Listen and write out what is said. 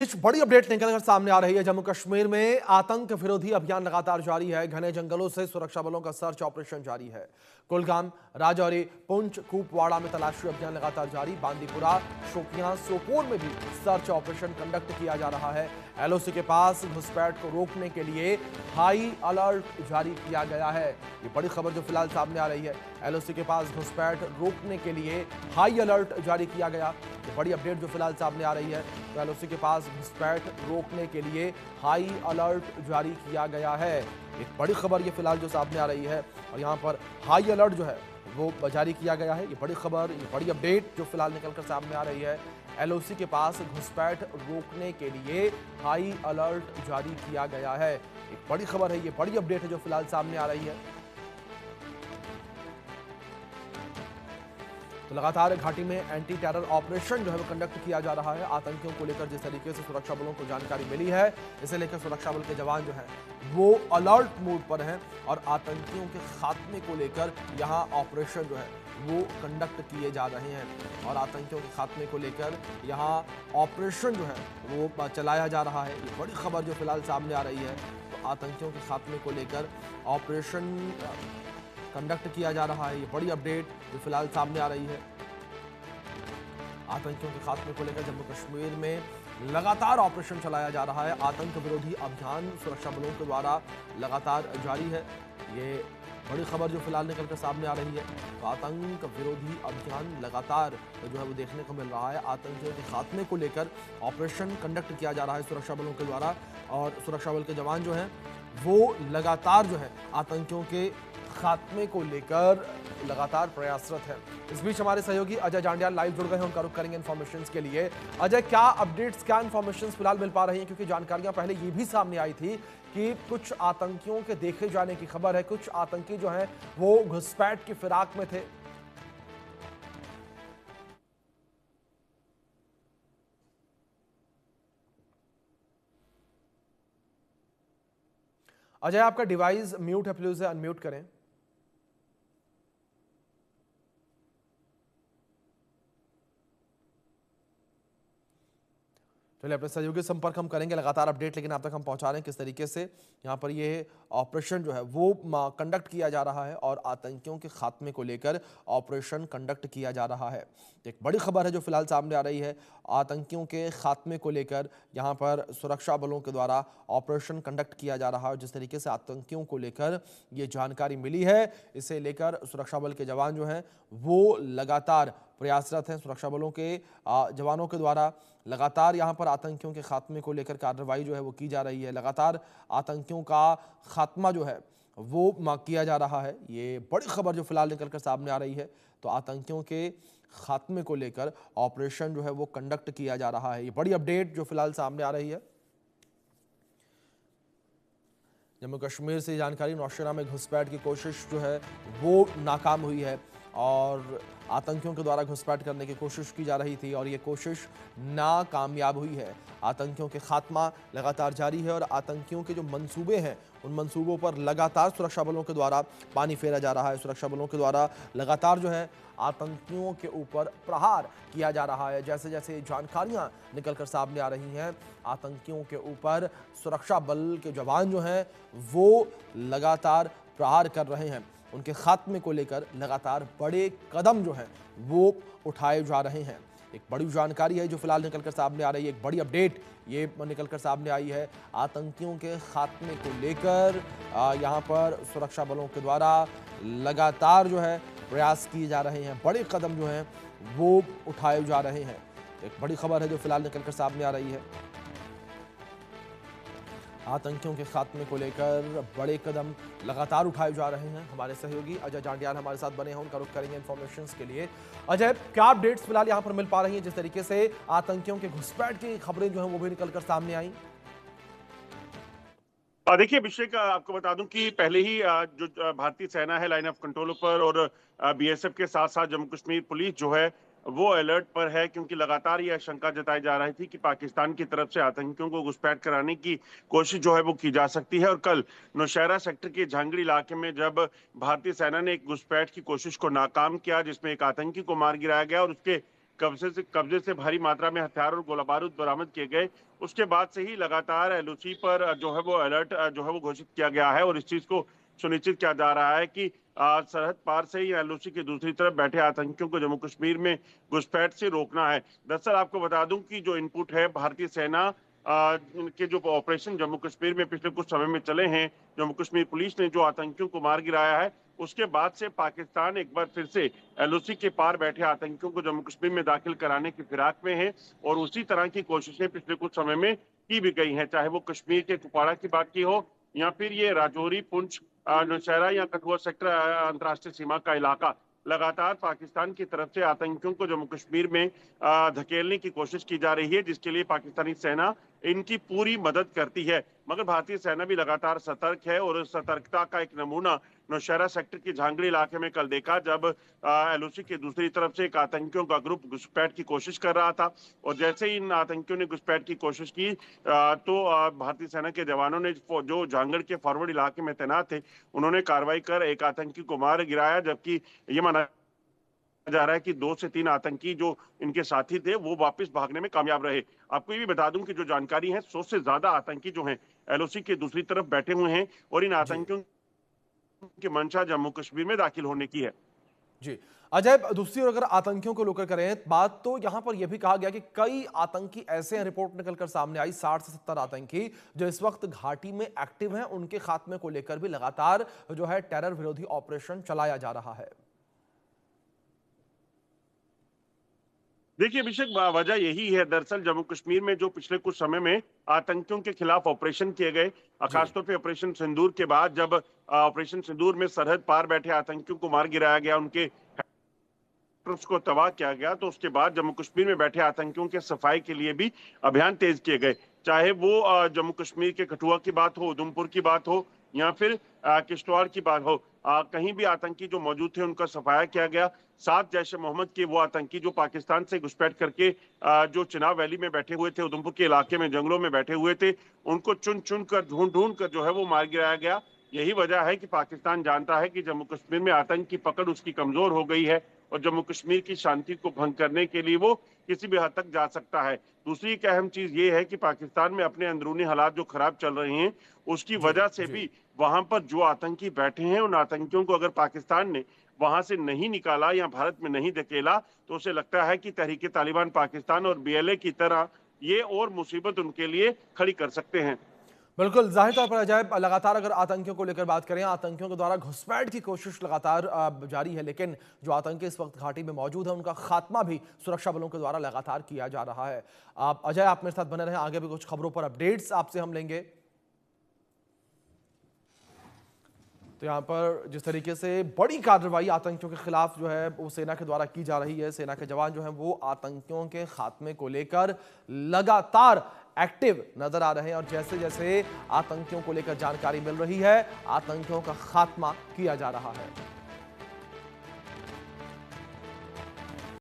बीच बड़ी अपडेट निकलकर सामने आ रही है। जम्मू कश्मीर में आतंक विरोधी अभियान लगातार जारी है। घने जंगलों से सुरक्षा बलों का सर्च ऑपरेशन जारी है। कुलगाम, राजौरी, पुंछ, कुपवाड़ा में तलाशी अभियान लगातार जारी। बांदीपुरा, शोपियां, सोपोर में भी सर्च ऑपरेशन कंडक्ट किया जा रहा है। एलओसी के पास घुसपैठ को रोकने के लिए हाई अलर्ट जारी किया गया है। ये बड़ी खबर जो फिलहाल सामने आ रही है। एलओसी के पास घुसपैठ रोकने के लिए हाई अलर्ट जारी किया गया। ये बड़ी अपडेट जो फिलहाल सामने आ रही है। तो एलओसी के पास घुसपैठ रोकने के लिए हाई अलर्ट जारी किया गया है। एक बड़ी खबर ये फिलहाल जो सामने आ रही है और यहाँ पर हाई अलर्ट जो है वो जारी किया गया है। ये बड़ी खबर, ये बड़ी अपडेट जो फिलहाल निकलकर सामने आ रही है। एलओसी के पास घुसपैठ रोकने के लिए हाई अलर्ट जारी किया गया है। एक बड़ी खबर है, ये बड़ी अपडेट है जो फिलहाल सामने आ रही है। तो लगातार घाटी में एंटी टेरर ऑपरेशन जो है वो कंडक्ट किया जा रहा है। आतंकियों को लेकर जिस तरीके से सुरक्षा बलों को जानकारी मिली है, इसे लेकर सुरक्षा बल के जवान जो हैं वो अलर्ट मोड पर हैं और आतंकियों के खात्मे को लेकर यहाँ ऑपरेशन जो है वो कंडक्ट किए जा रहे हैं और आतंकियों के खात्मे को लेकर यहाँ ऑपरेशन जो है वो चलाया जा रहा है। ये बड़ी खबर जो फिलहाल सामने आ रही है। तो आतंकियों के खात्मे को लेकर ऑपरेशन कंडक्ट किया जा रहा है। ये बड़ी अपडेट जो फिलहाल सामने आ रही है। आतंकियों के खात्मे को लेकर जम्मू कश्मीर में लगातार ऑपरेशन चलाया जा रहा है। आतंक विरोधी अभियान सुरक्षा बलों के द्वारा लगातार जारी है। ये बड़ी खबर जो फिलहाल निकलकर सामने आ रही है। तो आतंक विरोधी अभियान लगातार जो है वो देखने को मिल रहा है। आतंकियों के खात्मे को लेकर ऑपरेशन कंडक्ट किया जा रहा है सुरक्षा बलों के द्वारा और सुरक्षा बल के जवान जो हैं वो लगातार जो है आतंकियों के खात्मे को लेकर लगातार प्रयासरत है। इस बीच हमारे सहयोगी अजय जांडियाल लाइव जुड़ गए हैं, उनका रुख करेंगे इन्फॉर्मेशन के लिए। अजय, क्या अपडेट्स, क्या इन्फॉर्मेशन फिलहाल मिल पा रही हैं? क्योंकि जानकारियां पहले ये भी सामने आई थी कि कुछ आतंकियों के देखे जाने की खबर है, कुछ आतंकी जो हैं वो घुसपैठ की फिराक में थे। अजय, आपका डिवाइस म्यूट है, प्लीज अनम्यूट करें। चलिए, अपने सहयोगी संपर्क हम करेंगे, लगातार अपडेट लेकिन आप तक हम पहुंचा रहे हैं किस तरीके से यहाँ पर ये ऑपरेशन जो है वो कंडक्ट किया जा रहा है और आतंकियों के खात्मे को लेकर ऑपरेशन कंडक्ट किया जा रहा है। एक बड़ी खबर है जो फिलहाल सामने आ रही है। आतंकियों के खात्मे को लेकर यहाँ पर सुरक्षा बलों के द्वारा ऑपरेशन कंडक्ट किया जा रहा है। जिस तरीके से आतंकियों को लेकर ये जानकारी मिली है, इसे लेकर सुरक्षा बल के जवान जो हैं वो लगातार प्रयासरत हैं। सुरक्षा बलों के जवानों के द्वारा लगातार यहाँ पर आतंकियों के खात्मे को लेकर कार्रवाई जो है वो की जा रही है। लगातार आतंकियों का खात्मा जो है वो किया जा रहा है। ये बड़ी खबर जो फिलहाल निकलकर सामने आ रही है। तो आतंकियों के खात्मे को लेकर ऑपरेशन जो है वो कंडक्ट किया जा रहा है। ये बड़ी अपडेट जो फिलहाल सामने आ रही है। जम्मू कश्मीर से जानकारी, नौशेरा में घुसपैठ की कोशिश जो है वो नाकाम हुई है और आतंकियों के द्वारा घुसपैठ करने की कोशिश की जा रही थी और ये कोशिश नाकामयाब हुई है। आतंकियों के खात्मा लगातार जारी है और आतंकियों के जो मंसूबे हैं उन मंसूबों पर लगातार सुरक्षा बलों के द्वारा पानी फेरा जा रहा है। सुरक्षा बलों के द्वारा लगातार जो है आतंकियों के ऊपर प्रहार किया जा रहा है। जैसे जैसे जानकारियां निकलकर सामने आ रही हैं, आतंकियों के ऊपर सुरक्षा बल के जवान जो हैं वो लगातार प्रहार कर रहे हैं। उनके खात्मे को लेकर लगातार बड़े कदम जो हैं वो उठाए जा रहे हैं। एक बड़ी जानकारी है जो फिलहाल निकलकर सामने आ रही है। एक बड़ी अपडेट ये निकलकर सामने आई है। आतंकियों के खात्मे को लेकर यहाँ पर सुरक्षा बलों के द्वारा लगातार जो है प्रयास किए जा रहे हैं। बड़े कदम जो हैं वो उठाए जा रहे हैं। एक बड़ी खबर है जो फिलहाल निकलकर सामने आ रही है। आतंकियों के खात्मे को लेकर बड़े कदम लगातार उठाए जा रहे हैं। हमारे सहयोगी अजय जांडियाल हमारे साथ बने हैं, उनका रुख करेंगे इन्फॉर्मेशन के लिए। अजय, क्या अपडेट्स फिलहाल यहाँ पर मिल पा रही हैं? जिस तरीके से आतंकियों के घुसपैठ की खबरें जो हैं वो भी निकलकर सामने आई। देखिए अभिषेक, आपको बता दूं कि पहले ही जो भारतीय सेना है लाइन ऑफ कंट्रोल पर और बीएसएफ के साथ साथ जम्मू कश्मीर पुलिस जो है वो अलर्ट पर है, क्योंकि लगातार ये आशंका जताई जा रही थी कि पाकिस्तान की तरफ से आतंकियों को घुसपैठ कराने की कोशिश जो है वो की जा सकती है। और कल नौशेरा सेक्टर के झांगड़ी इलाके में जब भारतीय सेना ने एक घुसपैठ की कोशिश को नाकाम किया जिसमें एक आतंकी को मार गिराया गया और उसके कब्जे से भारी मात्रा में हथियार और गोला बारूद बरामद किए गए, उसके बाद से ही लगातार एलओसी पर जो है वो अलर्ट जो है वो घोषित किया गया है और इस चीज को सुनिश्चित किया जा रहा है कि सरहद पार से ही एलओसी की दूसरी तरफ बैठे आतंकियों को जम्मू कश्मीर में घुसपैठ से रोकना है। दरअसल आपको बता दूं कि जो इनपुट है भारतीय सेना के जो ऑपरेशन जम्मू कश्मीर में पिछले कुछ समय में चले हैं, जम्मू कश्मीर पुलिस ने जो आतंकियों को मार गिराया है, उसके बाद से पाकिस्तान एक बार फिर से एलओसी के पार बैठे आतंकियों को जम्मू कश्मीर में दाखिल कराने की फिराक में है और उसी तरह की कोशिशें पिछले कुछ समय में की भी गई हैं, चाहे वो कश्मीर के कुपवाड़ा की बात की हो या फिर ये राजौरी, पुंछ, नौशहरा या कठुआ सेक्टर अंतर्राष्ट्रीय सीमा का इलाका। लगातार पाकिस्तान की तरफ से आतंकियों को जम्मू कश्मीर में धकेलने की कोशिश की जा रही है, जिसके लिए पाकिस्तानी सेना इनकी पूरी मदद करती है। मगर भारतीय सेना भी लगातार सतर्क है और सतर्कता का एक नमूना नौशहरा सेक्टर के झांगड़ी इलाके में कल देखा, जब एलओसी की दूसरी तरफ से एक आतंकियों का ग्रुप घुसपैठ की कोशिश कर रहा था और जैसे ही इन आतंकियों ने घुसपैठ की कोशिश की तो भारतीय सेना के जवानों ने जो झांगड़ के फॉरवर्ड इलाके में तैनात थे, उन्होंने कार्रवाई कर एक आतंकी को मार गिराया, जबकि ये माना जा रहा है कि 2 से 3 आतंकी जो इनके साथी थे वो वापस भागने में कामयाब रहे। आपको ये भी बता दूं कि जो जानकारी है, 100 से ज्यादा आतंकी जो हैं एलओसी के दूसरी तरफ बैठे हुए हैं और इन जी आतंकियों की मंशा जम्मू कश्मीर में दाखिल होने की है। जी अजय, दूसरी ओर अगर आतंकियों को लेकर करें बात, तो यहां पर यह भी कहा गया कि कई आतंकी ऐसे हैं, रिपोर्ट निकलकर सामने आई 60 से 70 आतंकी जो इस वक्त घाटी में एक्टिव हैं, उनके खात्मे को लेकर भी लगातार जो है टेरर विरोधी ऑपरेशन चलाया जा रहा है। देखिए अभिषेक, वजह यही है दरअसल जम्मू कश्मीर में जो पिछले कुछ समय में आतंकियों के खिलाफ ऑपरेशन किए गए, जी खासतौर पे ऑपरेशन सिंदूर के बाद, जब ऑपरेशन सिंदूर में सरहद पार बैठे आतंकियों को मार गिराया गया, उनके उसको तबाह किया गया, तो उसके बाद जम्मू कश्मीर में बैठे आतंकियों के सफाई के लिए भी अभियान तेज किए गए। चाहे वो जम्मू कश्मीर के कठुआ की बात हो, उधमपुर की बात हो या फिर किश्तवाड़ की बात हो, कहीं भी आतंकी जो मौजूद थे उनका सफाया किया गया। 7 जैश ए मोहम्मद के वो आतंकी जो पाकिस्तान से घुसपैठ करके जो चिनाब वैली में बैठे हुए थे, उधमपुर के इलाके में जंगलों में बैठे हुए थे, उनको चुन चुन कर ढूंढ ढूंढ कर जो है वो मार गिराया गया। यही वजह है कि पाकिस्तान जानता है कि जम्मू कश्मीर में आतंक की पकड़ उसकी कमजोर हो गई है और जम्मू कश्मीर की शांति को भंग करने के लिए वो किसी भी हद तक जा सकता है। दूसरी एक अहम चीज ये है कि पाकिस्तान में अपने अंदरूनी हालात जो खराब चल रहे हैं, उसकी जी वजह से जी भी वहां पर जो आतंकी बैठे हैं, उन आतंकियों को अगर पाकिस्तान ने वहां से नहीं निकाला या भारत में नहीं धकेला, तो उसे लगता है कि तहरीक तालिबान पाकिस्तान और बीएलए की तरह ये और मुसीबत उनके लिए खड़ी कर सकते हैं। बिल्कुल, जाहिर तौर पर अजय, लगातार अगर आतंकियों को लेकर बात करें, आतंकियों के द्वारा घुसपैठ की कोशिश लगातार जारी है, लेकिन जो आतंकी इस वक्त घाटी में मौजूद है उनका खात्मा भी सुरक्षा बलों के द्वारा लगातार किया जा रहा है। अजय, आप मेरे साथ बने रहें, आगे भी कुछ खबरों पर अपडेट्स आपसे हम लेंगे। तो यहाँ पर जिस तरीके से बड़ी कार्रवाई आतंकियों के खिलाफ जो है वो सेना के द्वारा की जा रही है, सेना के जवान जो हैं वो आतंकियों के खात्मे को लेकर लगातार एक्टिव नजर आ रहे हैं और जैसे जैसे आतंकियों को लेकर जानकारी मिल रही है, आतंकियों का खात्मा किया जा रहा है।